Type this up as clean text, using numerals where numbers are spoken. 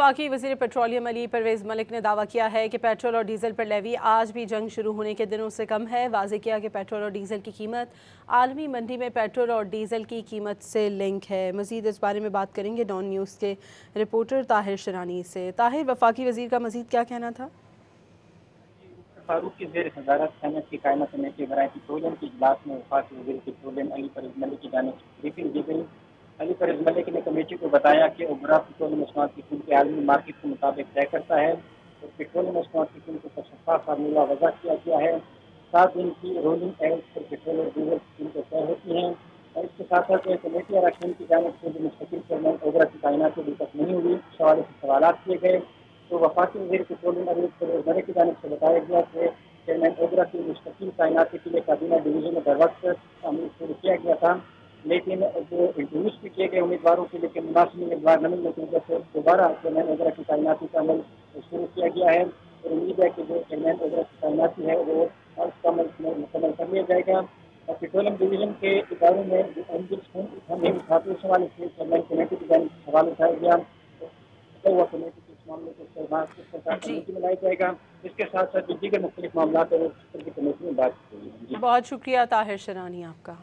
वफाकी वज़ीर पेट्रोलियम अली परवेज़ मलिक ने दावा किया है कि पेट्रोल और डीज़ल पर लेवी आज भी जंग शुरू होने के दिनों से कम है। वाज़े किया कि पेट्रोल और डीज़ल की कीमत आलमी मंडी में पेट्रोल और डीज़ल की कीमत से लिंक है। मज़ीद इस बारे में बात करेंगे डॉन न्यूज़ के रिपोर्टर ताहिर शरानी से। ताहिर, वफाकी वज़ीर का मज़ीद क्या कहना था? फारूक की ज़ेर सदारत सैनेट की कायमा कमेटी बराए पेट्रोलियम के इजलास में वफाकी वज़ीर पेट्रोलियम अली परवेज़ मलिक की जानिब से ब्रीफिंग दी गई। अली परवेज़ मलिक ने कमेटी को बताया कि ओबरा पेट्रोलियम मसनूआत की कीमत आलमी मार्केट के मुताबिक तय करता है और पेट्रोलियम मसनूआत की कीमतों का शफाफ फार्मूला वज़ा किया गया है। 7 दिन की रोलिंग एवरेज पर पेट्रोल और डीजल की कीमतें तय होती हैं और इसके साथ साथ कमेटी अरकान की जानिब से जो मुस्तकिल चेयरमैन ओबरा की तैनाती अभी तक नहीं हुई, इस हवाले से सवाल किए गए। तो वफाकी वज़ीर पेट्रोलियम अली परवेज़ मलिक की जानिब से बताया गया कि चेयरमैन ओबरा की मुस्तकिल तैनाती के लिए काबीना डिवीजन में बर वक्त अमल शुरू किया गया था, लेकिन जो इंटरव्यूज भी किए गए उम्मीदवारों के, लेकिन मुनासिब उम्मीदवार न मिलने की वजह से दोबारा चेयरमैन ओबरा की तैनाती का अमल शुरू किया गया है और उम्मीद है कि जो चेयरमैन ओबरा की तैनाती है वो उसका अमल मुकम्मल कर लिया जाएगा। और पेट्रोलियम डिवीजन के इदारों में जो नहीं उठाते उस हवाले से चेयरमैन कमेटी की जानिब से सवाल उठाया गया। हुआ कमेटी के इस मामले को सरकार जी, कमेटी में लाया जाएगा। इसके साथ साथ जो दीगर मुख्तलिफ मामला है वो कमेटी में बात की गई है। बहुत शुक्रिया ताहिर शरानी आपका।